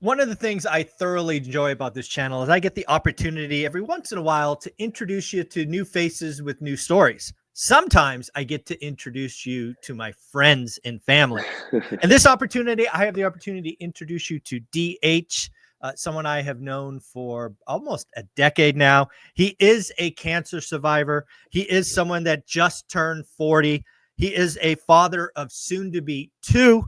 One of the things I thoroughly enjoy about this channel is I get the opportunity every once in a while to introduce you to new faces with new stories. Sometimes I get to introduce you to my friends and family. And this opportunity, I have the opportunity to introduce you to DH, someone I have known for almost a decade now. He is a cancer survivor. He is someone that just turned 40. He is a father of soon to be 2.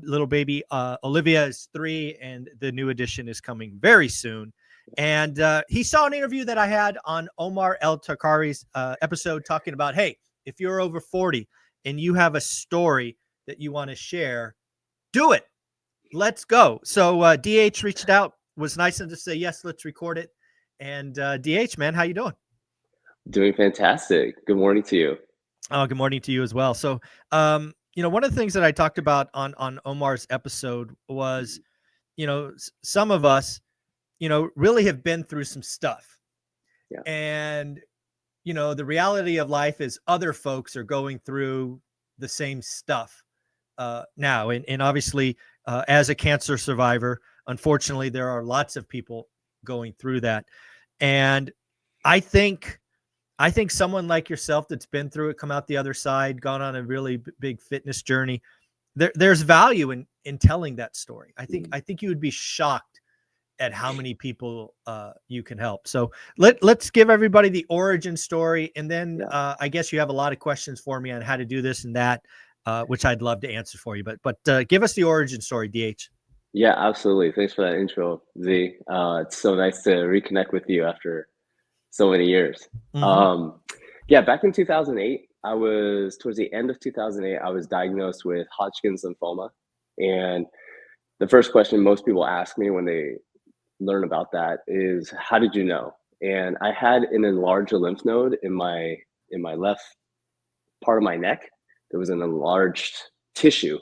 Little baby Olivia is 3, and the new edition is coming very soon. And he saw an interview that I had on Omar El Takari's episode talking about, hey, if you're over 40 and you have a story that you want to share, do it. Let's go. So DH reached out, was nice enough to say, yes, let's record it. And DH, man, how you doing? Doing fantastic. Good morning to you. Oh, good morning to you as well. So, one of the things that I talked about on Omar's episode was, some of us, really have been through some stuff. Yeah. And, the reality of life is other folks are going through the same stuff now. And obviously, as a cancer survivor, unfortunately, there are lots of people going through that. And I think someone like yourself that's been through it, come out the other side, gone on a really big fitness journey, there's value in telling that story. I think you would be shocked at how many people you can help. So let's give everybody the origin story, and then I guess you have a lot of questions for me on how to do this and that, which I'd love to answer for you. But give us the origin story, DH. Yeah, absolutely. Thanks for that intro, Z. It's so nice to reconnect with you after so many years. Mm-hmm. Back in 2008, towards the end of 2008, I was diagnosed with Hodgkin's lymphoma. And the first question most people ask me when they learn about that is, how did you know? And I had an enlarged lymph node in my left part of my neck. There was an enlarged tissue.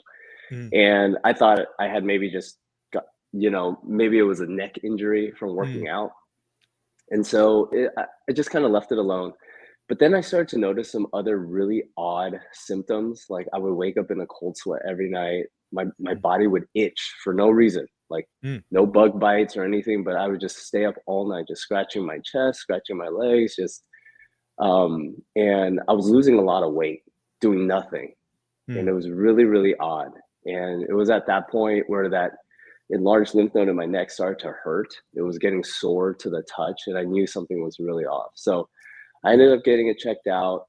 And I thought I had maybe just got, maybe it was a neck injury from working out. And so I just kind of left it alone. But then I started to notice some other really odd symptoms. Like I would wake up in a cold sweat every night. My body would itch for no reason, like no bug bites or anything, but I would just stay up all night, just scratching my chest, scratching my legs, and I was losing a lot of weight, doing nothing. And it was really, really odd. And it was at that point where that enlarged lymph node in my neck started to hurt. It was getting sore to the touch, and I knew something was really off. So I ended up getting it checked out.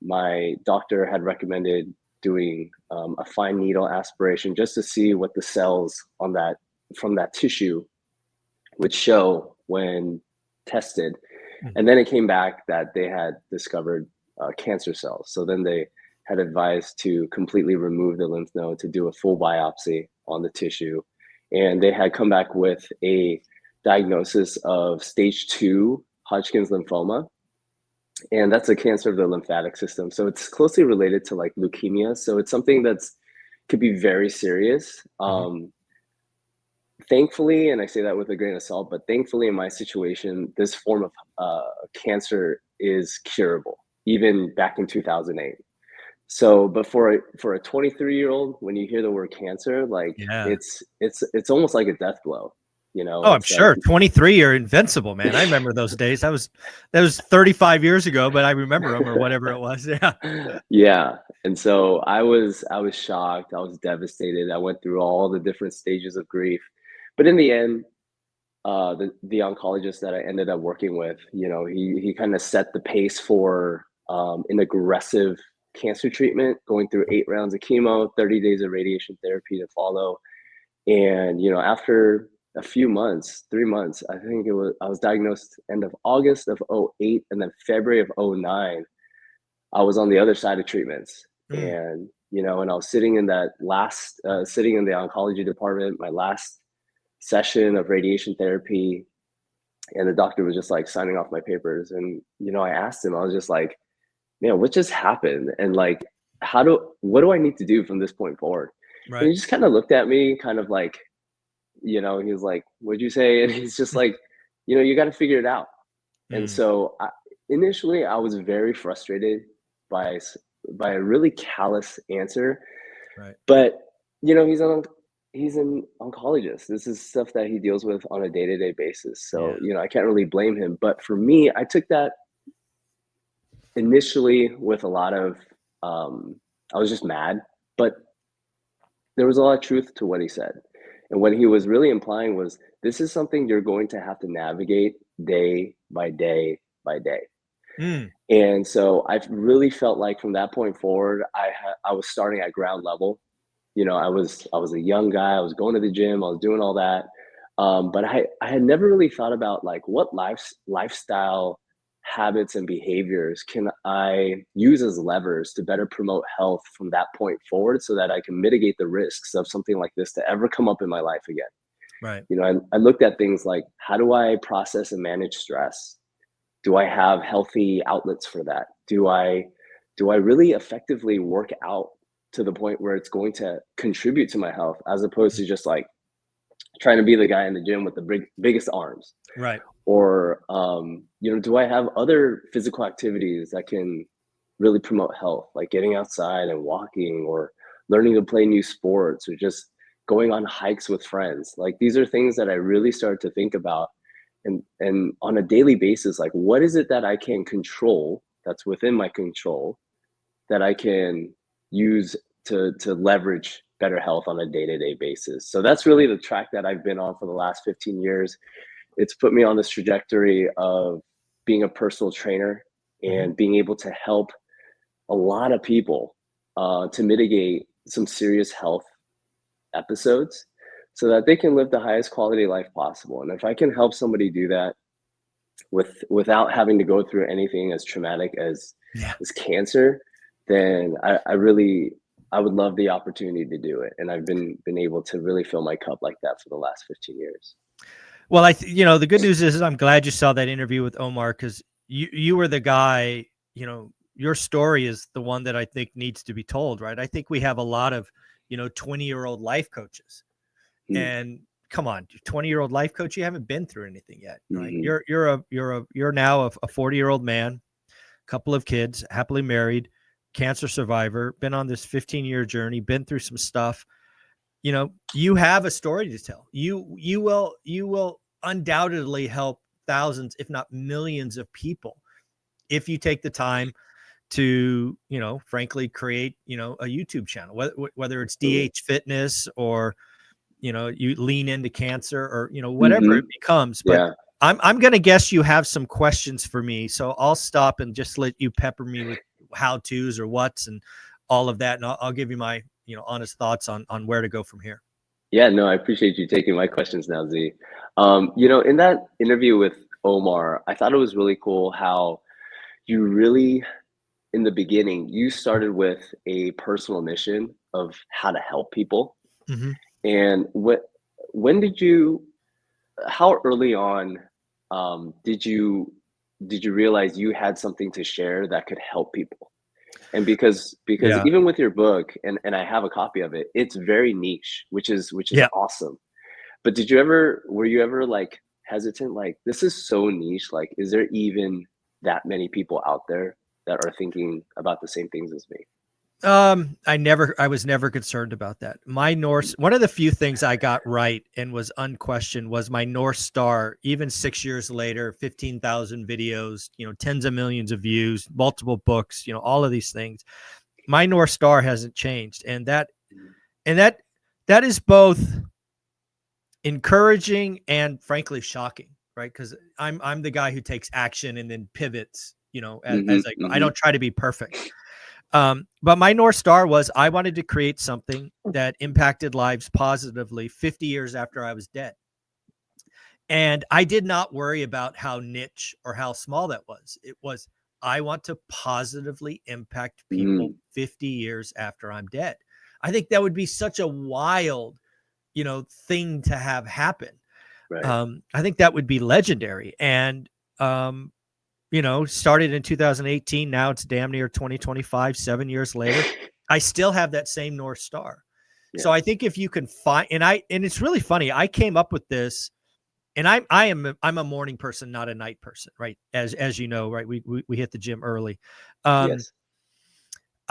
My doctor had recommended doing a fine needle aspiration just to see what the cells from that tissue would show when tested. And then it came back that they had discovered cancer cells. So then they had advised to completely remove the lymph node, to do a full biopsy on the tissue. And they had come back with a diagnosis of stage 2 Hodgkin's lymphoma. And that's a cancer of the lymphatic system. So it's closely related to like leukemia. So it's something could be very serious. Thankfully, and I say that with a grain of salt, but thankfully in my situation, this form of cancer is curable, even back in 2008. So, but for a 23-year-old, when you hear the word cancer, like it's almost like a death blow, Oh, I'm sure. 23, you're invincible, man. I remember those days. That was 35 years ago, but I remember them, or whatever it was. Yeah. Yeah. And so I was shocked. I was devastated. I went through all the different stages of grief, but in the end, the oncologist that I ended up working with, he kind of set the pace for an aggressive cancer treatment, going through 8 rounds of chemo, 30 days of radiation therapy to follow. And, after a few months, 3 months, I was diagnosed end of August of 2008, and then February of 2009, I was on the other side of treatments. And, and I was sitting in that sitting in the oncology department, my last session of radiation therapy. And the doctor was just like signing off my papers. And, I asked him, I was just like, man, what just happened? And like, what do I need to do from this point forward? Right. And he just kind of looked at me kind of like, he was like, what'd you say? And he's just like, you got to figure it out. And so initially I was very frustrated by a really callous answer. Right. But, he's an he's an oncologist. This is stuff that he deals with on a day-to-day basis. Yeah. So, I can't really blame him. But for me, I took that initially with a lot of, I was just mad, but there was a lot of truth to what he said. And what he was really implying was this is something you're going to have to navigate day by day by day. Mm, And so I've really felt like from that point forward, I was starting at ground level. I was a young guy. I was going to the gym. I was doing all that, but I had never really thought about like what lifestyle habits and behaviors can I use as levers to better promote health from that point forward, so that I can mitigate the risks of something like this to ever come up in my life again. right. I looked at things like how do I process and manage stress? Do I have healthy outlets for that? Do I really effectively work out to the point where it's going to contribute to my health, as opposed Mm, to just like trying to be the guy in the gym with the biggest arms? right. Or do I have other physical activities that can really promote health, like getting outside and walking, or learning to play new sports, or just going on hikes with friends? Like these are things that I really started to think about, and on a daily basis, like what is it that I can control, that's within my control, that I can use to leverage better health on a day-to-day basis. So that's really the track that I've been on for the last 15 years. It's put me on this trajectory of being a personal trainer Mhm. and being able to help a lot of people to mitigate some serious health episodes, so that they can live the highest quality life possible. And if I can help somebody do that without having to go through anything as traumatic Yeah. as cancer, then I would love the opportunity to do it. And I've been able to really fill my cup like that for the last 15 years. Well, the good news is I'm glad you saw that interview with Omar, because you were the guy, your story is the one that I think needs to be told, right? I think we have a lot of, 20-year-old life coaches. Mm, And come on, 20-year-old life coach, you haven't been through anything yet, right? mhm. You're now a 40-year-old man, couple of kids, happily married, cancer survivor, been on this 15-year journey, been through some stuff. You have a story to tell. You will undoubtedly help thousands, if not millions of people, if you take the time to, frankly create, a YouTube channel, whether it's Absolutely. DH Fitness, or you lean into cancer, or whatever it Mhm. becomes. But Yeah. I'm going to guess you have some questions for me, so I'll stop and just let you pepper me with how to's or what's and all of that, and I'll give you my honest thoughts on where to go from here. Yeah, no, I appreciate you taking my questions now, Z. In that interview with Omar, I thought it was really cool how you really, in the beginning, you started with a personal mission of how to help people. Hmm. And when did you, how early on, did you realize you had something to share that could help people? And because Yeah, even with your book, and I have a copy of it, it's very niche, which is yeah. awesome. But were you ever like hesitant, like this is so niche, like is there even that many people out there that are thinking about the same things as me? I was never concerned about that. My North, one of the few things I got right and was unquestioned was my North Star. Even 6 years later, 15,000 videos, tens of millions of views, multiple books, all of these things. My North Star hasn't changed, and that is both encouraging and frankly shocking, right? Because I'm the guy who takes action and then pivots, as Mhm, I go. I mhm, don't try to be perfect. But my North Star was I wanted to create something that impacted lives positively 50 years after I was dead. And I did not worry about how niche or how small that was. It was, I want to positively impact people mm, 50 years after I'm dead. I think that would be such a wild, thing to have happen. right. I think that would be legendary. And, started in 2018. Now it's damn near 2025, 7 years later. I still have that same North Star. So Yeah. I think if you can find, and it's really funny, I came up with this, and I'm a morning person, not a night person, right? As you know, right? We hit the gym early. Um, Yes.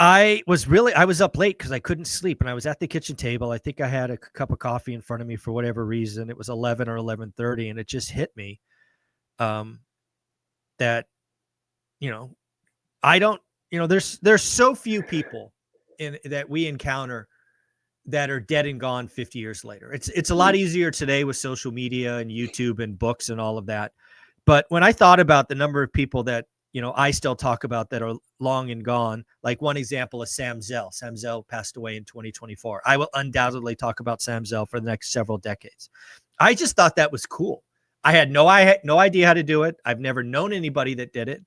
I was up late because I couldn't sleep, and I was at the kitchen table. I think I had a cup of coffee in front of me for whatever reason. It was 11 or 11:30, and it just hit me um, that, you know, I don't, there's so few people that we encounter that are dead and gone 50 years later. It's a lot easier today with social media and YouTube and books and all of that. But when I thought about the number of people that, I still talk about that are long and gone, like one example is Sam Zell. Sam Zell passed away in 2024. I will undoubtedly talk about Sam Zell for the next several decades. I just thought that was cool. I had no idea how to do it. I've never known anybody that did it.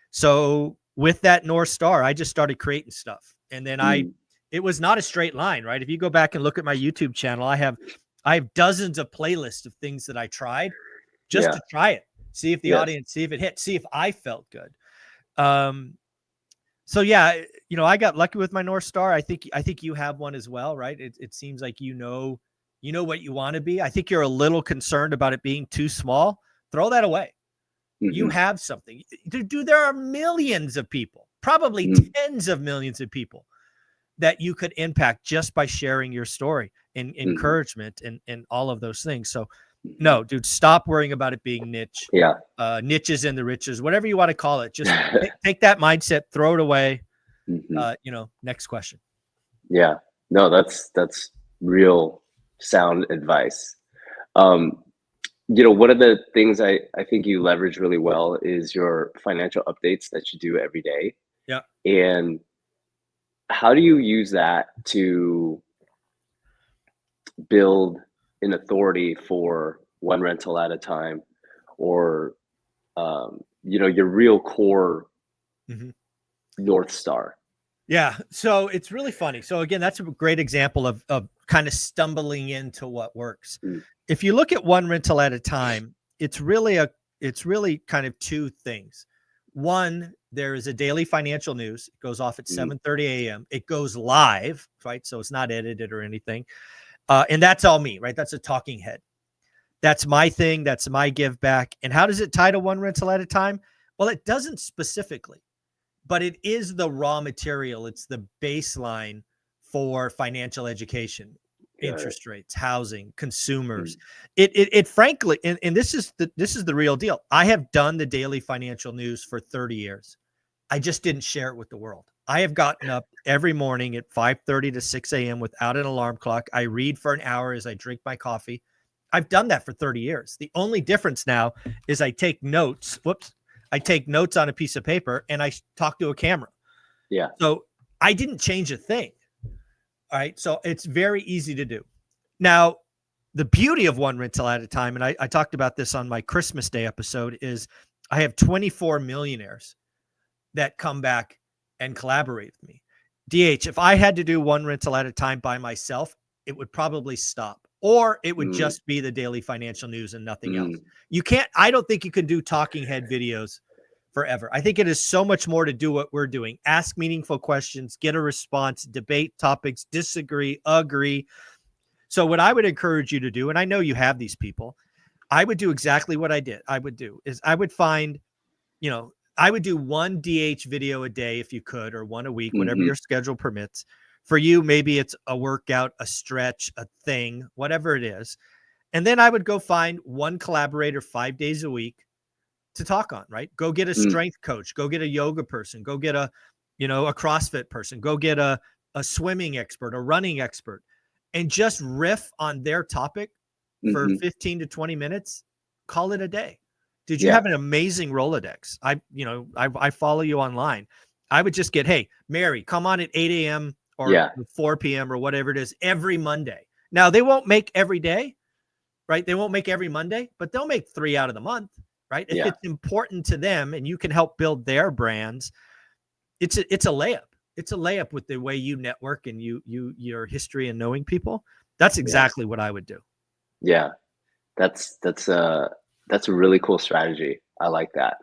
So with that North Star, I just started creating stuff. And then it was not a straight line, right? If you go back and look at my YouTube channel, I have dozens of playlists of things that I tried just to try it, see if the audience, see if it hit, see if I felt good. So yeah, I got lucky with my North Star. I think you have one as well, right? It seems like you know what you want to be. I think you're a little concerned about it being too small. Throw that away. You have something. Dude, there are millions of people, probably tens of millions of people that you could impact just by sharing your story and encouragement and all of those things. So no, dude, stop worrying about it being niche. Yeah. Niches and the riches, whatever you want to call it. Just take that mindset, throw it away. Next question. Yeah. No, that's real sound advice. One of the things I think you leverage really well is your financial updates that you do every day. Yeah. And how do you use that to build an authority for one rental at a time, or your real core North Star? Yeah. So it's really funny. So again, that's a great example of kind of stumbling into what works. If you look at one rental at a time, it's really kind of two things. One, there is a daily financial news. It goes off at 7:30 a.m. It goes live, right? So it's not edited or anything. And that's all me, right? That's a talking head. That's my thing. That's my give back. And how does it tie to one rental at a time? Well, it doesn't specifically, but it is the raw material. It's the baseline for financial education, interest rates, housing, consumers. It frankly, and this is the real deal. I have done the daily financial news for 30 years. I just didn't share it with the world. I have gotten up every morning at 5:30 to 6 a.m. without an alarm clock. I read for an hour as I drink my coffee. I've done that for 30 years. The only difference now is I take notes. I take notes on a piece of paper and I talk to a camera. Yeah. So I didn't change a thing. All right. So it's very easy to do. Now, the beauty of one rental at a time, and I talked about this on my Christmas Day episode, is I have 24 millionaires that come back and collaborate with me. DH, if I had to do one rental at a time by myself, it would probably stop, or it would just be the daily financial news and nothing else. I don't think you can do talking head videos forever. I think it is so much more to do what we're doing. Ask meaningful questions, get a response, debate topics, disagree, agree. So what I would encourage you to do, and I know you have these people, I would do exactly what I did. I would do one DH video a day if you could, or one a week, whatever your schedule permits. For you, maybe it's a workout, a stretch, a thing, whatever it is. And then I would go find one collaborator 5 days a week to talk on, right? Go get a strength coach, go get a yoga person, go get a CrossFit person, go get a swimming expert, a running expert, and just riff on their topic for 15 to 20 minutes, call it a day. Did you have an amazing Rolodex? I follow you online. I would just get, hey, Mary, come on at 8 a.m. or 4 p.m. or whatever it is every Monday. Now, they won't make every day, right? They won't make every Monday, but they'll make 3 out of the month, right? If it's important to them and you can help build their brands, it's a layup. It's a layup with the way you network and your history and knowing people. That's exactly what I would do. Yeah. That's a really cool strategy. I like that.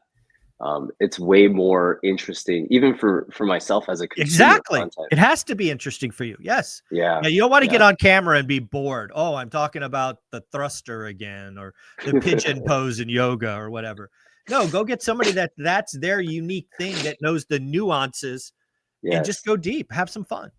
It's way more interesting, even for myself as a consumer. Exactly. Content. It has to be interesting for you. Yes. Yeah. Now, you don't want to get on camera and be bored. Oh, I'm talking about the thruster again, or the pigeon pose in yoga or whatever. No, go get somebody that's their unique thing, that knows the nuances and just Yes. go deep, have some fun.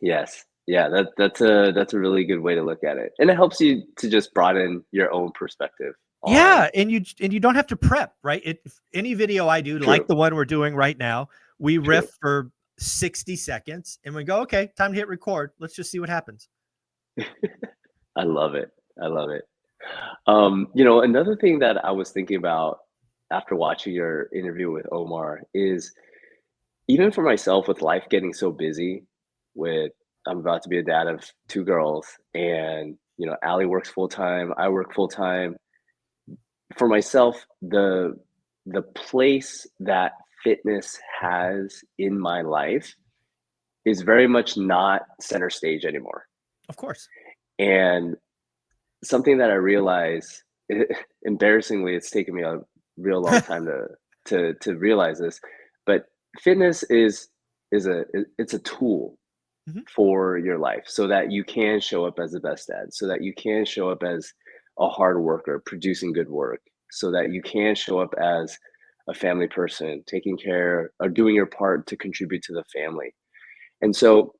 Yes. Yeah, that's a really good way to look at it. And it helps you to just broaden your own perspective on Yeah, and you don't have to prep, right? Any video I do, like true, the one we're doing right now, we true. riff for 60 seconds and we go, okay, time to hit record. Let's just see what happens. I love it. I love it. Another thing that I was thinking about after watching your interview with Omar is even for myself with life getting so busy with I'm about to be a dad of two girls and Allie works full time, I work full time. For myself, the place that fitness has in my life is very much not center stage anymore. Of course. And something that I realize, embarrassingly, it's taken me a real long time to realize this, but fitness it's a tool Mhm. for your life so that you can show up as the best dad, so that you can show up as a hard worker, producing good work, so that you can show up as a family person, taking care or doing your part to contribute to the family. And so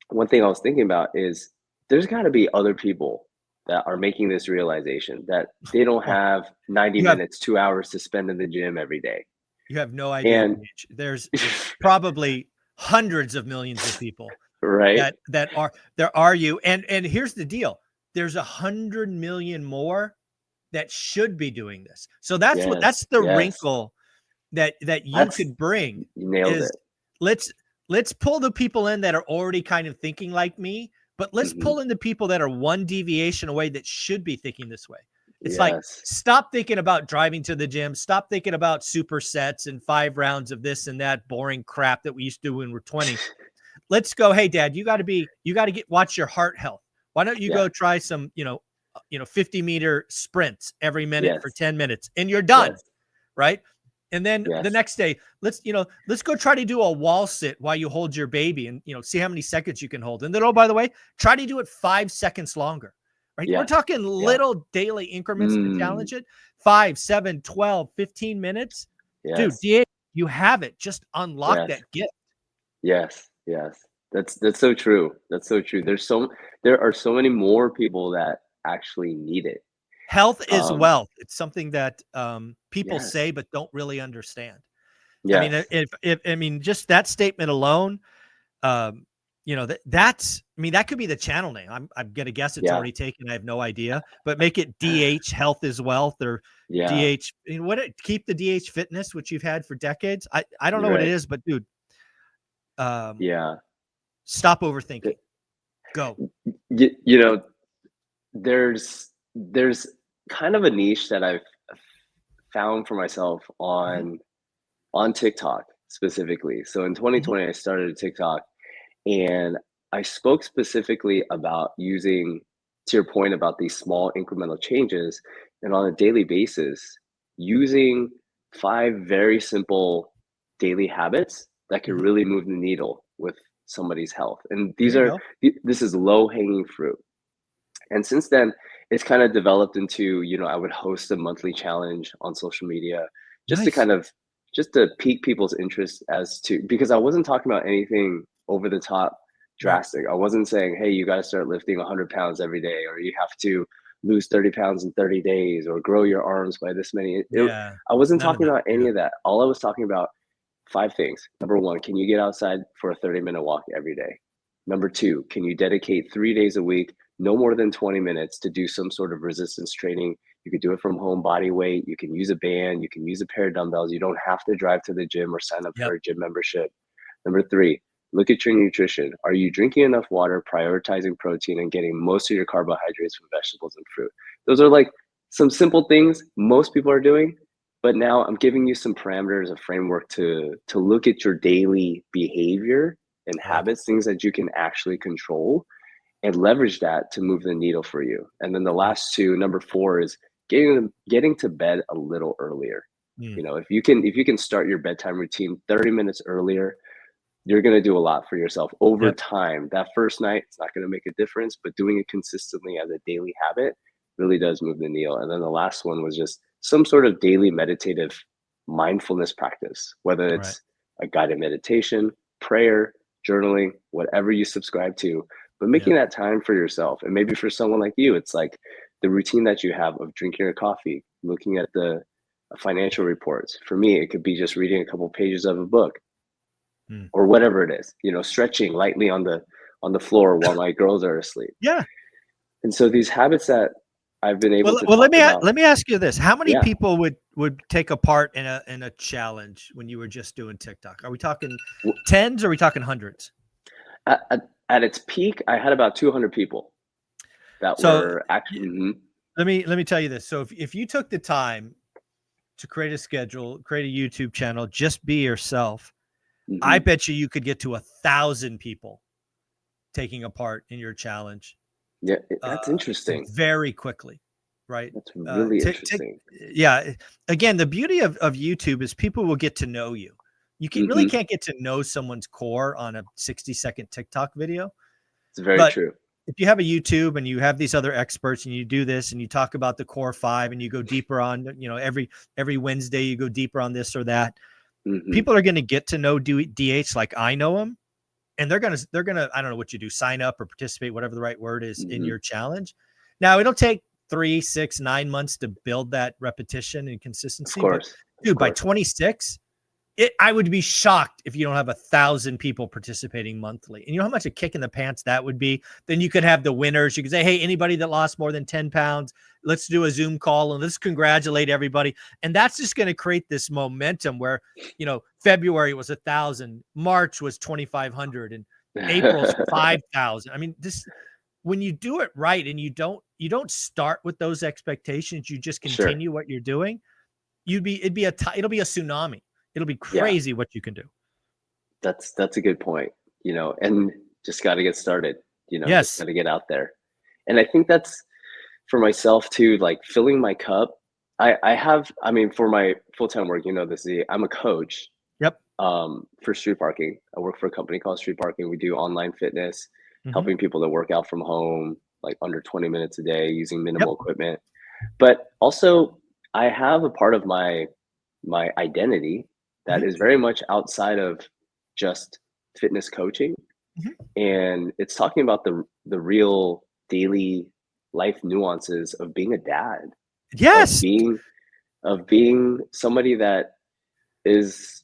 one thing I was thinking about is there's got to be other people that are making this realization that they don't Well, have 90 you have minutes, 2 hours to spend in the gym every day. you have no idea, And Paige. There's probably hundreds of millions of people right? there are you. And here's the deal. There's 100 million more that should be doing this. So Yes, that's the yes. wrinkle that you That's could bring you nailed is it. let's let's pull the people in that are already kind of thinking like me, but let's Hmm. pull in the people that are one deviation away that should be thinking this way. It's like Yes. stop thinking about driving to the gym, stop thinking about supersets and 5 rounds of this and that boring crap that we used to do when we're 20. Let's go, hey dad, you got to get watch your heart health. Why don't you Yeah. go try some, 50-meter sprints every minute for Yes. 10 minutes and you're done, Yes. right? And then the Yes. next day, let's go try to do a wall sit while you hold your baby and, see how many seconds you can hold. And then, oh, by the way, try to do it 5 seconds longer, right? We're Yes. talking Yeah. little daily increments to Mm. challenge it. 5, 7, 12, 15 minutes. Dude, Yes. DA, you have it. Just unlock Yes. that gift. Yes. Yes. That's so true. That's so true. There are so many more people that actually need it. Health is Um, wealth. It's something that people yes. say but don't really understand. I mean, Yes. if I mean, just that statement alone, um, that could be the channel name. I'm gonna guess it's Yeah. already taken. I have no idea, but make it DH Health is Wealth or Yeah. DH. Keep the DH Fitness, which you've had for decades. I don't know You're what it right. is, but dude, um, Yeah. stop Th- overthinking. Go. y- you know, there's kind of a niche that I've found for myself Mhm. on TikTok specifically. So in Mhm. 2020, I started a TikTok and I spoke specifically about using, to your point about these small incremental changes, and on a daily basis, using 5 very simple daily habits that can Mhm. really move the needle with somebody's health. And There you go. this is low hanging fruit. And since then, it's kind of developed into, I would host a monthly challenge on social media just to Nice. kind of just to pique people's interest as to because I wasn't talking about anything over the top Right. drastic. I wasn't saying, hey, you got to start lifting 100 pounds every day, or you have to lose 30 pounds in 30 days, or grow your arms by this many. Yeah. I wasn't None of talking that. about Yeah. any of that. All I was talking about five things. Number one, can you get outside for a 30-minute walk every day? Number two, can you dedicate 3 days a week, no more than 20 minutes, to do some sort of resistance training? You could do it from home, body weight. You can use a band. You can use a pair of dumbbells. You don't have to drive to the gym or sign up for Yep. a gym membership. Number three, look at your nutrition. Are you drinking enough water, prioritizing protein, and getting most of your carbohydrates from vegetables and fruit? Those are like some simple things most people are doing, but now I'm giving you some parameters, a framework to look at your daily behavior and I like it. habits, things that you can actually control and leverage that to move the needle for you. And then the Right. last two, number four, is getting to bed a little earlier. Mm. If you can start your bedtime routine 30 minutes earlier, you're going to do a lot for yourself over Yep. time. That first night, it's not going to make a difference, but doing it consistently as a daily habit really does move the needle. And then the last one was just some sort of daily meditative mindfulness practice, whether Right. it's a guided meditation, prayer, journaling, whatever you subscribe to, but making that time for yourself. And maybe for someone like you, it's like the routine that you have of drinking your coffee, looking at the financial reports. For me, it could be just reading a couple pages of a book or whatever it is, stretching lightly on the floor while my girls are asleep. Yeah. And so these habits that I've been able to Well, talk about. let me ask you this. How many Yeah. people would take a part in a challenge when you were just doing TikTok? Are we talking tens or are we talking hundreds? At its peak, I had about 200 people that were actually. Let me tell you this. So if you took the time to create a schedule, create a YouTube channel, just be yourself, I bet you could get to 1,000 people taking a part in your challenge. Yeah, that's interesting. Very quickly, right? That's really interesting. Yeah. Again, the beauty of YouTube is people will get to know you. You really can't get to know someone's core on a 60-second TikTok video. It's very true. If you have a YouTube and you have these other experts and you do this and you talk about the core 5 and you go deeper on, every Wednesday you go deeper on this or that, people are going to get to know DH like I know him. And they're going to, I don't know what you do, sign up or participate, whatever the right word is in your challenge. Now it'll take 3, 6, 9 months to build that repetition and consistency. Of course. But, dude, by 26, I would be shocked if you don't have 1,000 people participating monthly. And you know how much a kick in the pants that would be? Then you could have the winners. You could say, hey, anybody that lost more than 10 pounds, let's do a Zoom call and let's congratulate everybody. And that's just going to create this momentum where, February was 1,000, March was 2,500, and April's 5,000. I mean, when you do it right and you don't start with those expectations, you just continue what you're doing. It'll be a tsunami. It'll be crazy what you can do. That's a good point, and just got to get started, just got to get out there. And I think that's for myself too, like filling my cup. For my full-time work, I'm a coach. Yep. For street parking. I work for a company called Street Parking. We do online fitness, helping people to work out from home, like under 20 minutes a day using minimal equipment. But also I have a part of my identity that is very much outside of just fitness coaching. And it's talking about the real daily life nuances of being a dad. Yes. Of being somebody that is,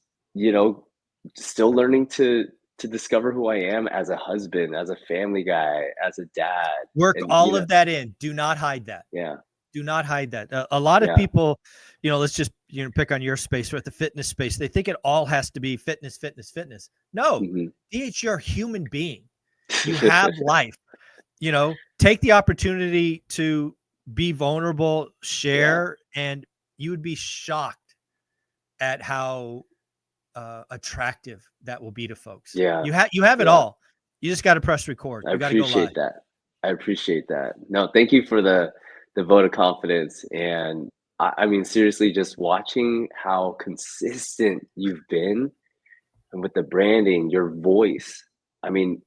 still learning to discover who I am as a husband, as a family guy, as a dad. Work all of that in. Do not hide that. Yeah. Do not hide that. A lot of people, let's just pick on your space or at the fitness space. They think it all has to be fitness. No, DH, you're a human being. You have life. Take the opportunity to be vulnerable, share, and you would be shocked at how attractive that will be to folks. Yeah. You have it all. You just got to press record. I appreciate that. I appreciate that. No, thank you for the vote of confidence. And I mean, seriously, just watching how consistent you've been and with the branding, your voice. I mean,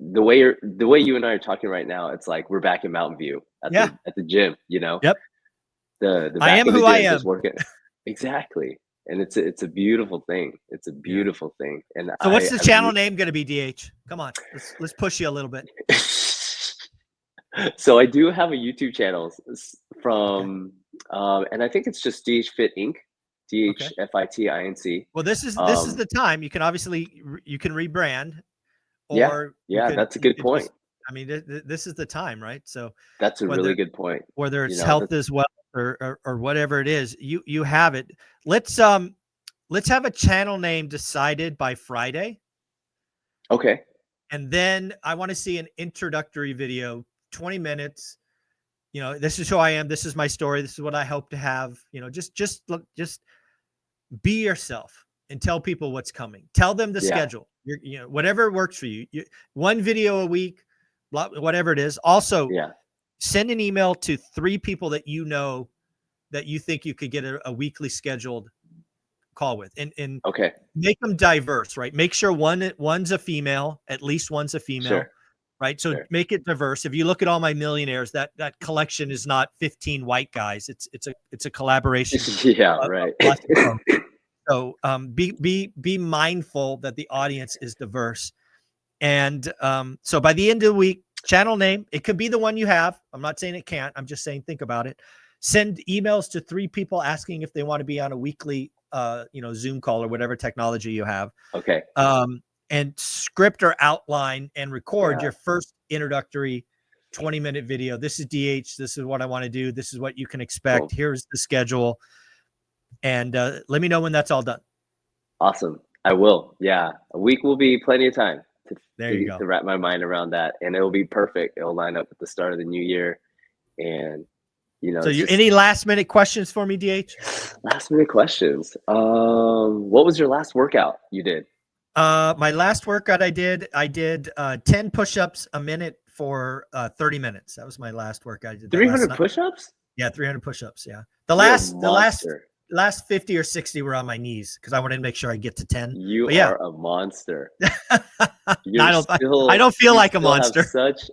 the way you and I are talking right now, it's like we're back in Mountain View at the gym, Yep. The I am who I am. Working. Exactly. And it's a beautiful thing. It's a beautiful thing. And so what's the channel name going to be, DH? Come on, let's push you a little bit. So I do have a YouTube channel from, and I think it's just DH Fit Inc. DHFITINC. Well, this is the time. You can rebrand. Or that's a good point. This is the time, right? So that's a really good point. Whether it's health as well or whatever it is, you have it. Let's have a channel name decided by Friday. Okay. And then I want to see an introductory video, 20 minutes. This is who I am. This is my story. This is what I hope to have. Just be yourself and tell people what's coming. Tell them the schedule. Whatever works for you. One video a week, whatever it is. Also, send an email to 3 people that that you think you could get a weekly scheduled call with, and make them diverse, right? Make sure one's a female, at least one's a female, right? So make it diverse. If you look at all my millionaires, that collection is not 15 white guys. It's a collaboration. Right. So be mindful that the audience is diverse. And so by the end of the week, channel name, it could be the one you have. I'm not saying it can't. I'm just saying think about it. Send emails to 3 people asking if they want to be on a weekly Zoom call or whatever technology you have. Okay. And script or outline and record Yeah. your first introductory 20-minute video. This is DH. This is what I want to do. This is what you can expect. Cool. Here's the schedule. And let me know when that's all done. Awesome. I will. Yeah. A week will be plenty of time There you go. to wrap my mind around that. And it'll be perfect. It'll line up at the start of the new year. And, So any last minute questions for me, DH? Last minute questions. What was your last workout you did? My last workout I did 10 push-ups a minute for 30 minutes. That was my last workout I did. 300 push-ups? Yeah, 300 push-ups. Yeah. The last 50 or 60 were on my knees because I wanted to make sure I get to 10. You are a monster. I don't feel like a monster. Such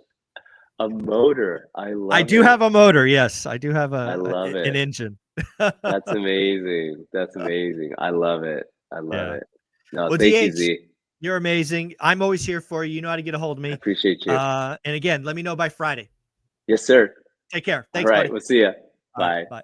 a motor. I do have a motor. Yes, I do have an engine. That's amazing. That's amazing. I love it. I love it. No, well, thank DH, you, Z. You're amazing. I'm always here for you. You know how to get a hold of me. I appreciate you. And again, let me know by Friday. Yes, sir. Take care. Thanks, All right. buddy. We'll see you. Bye. Bye.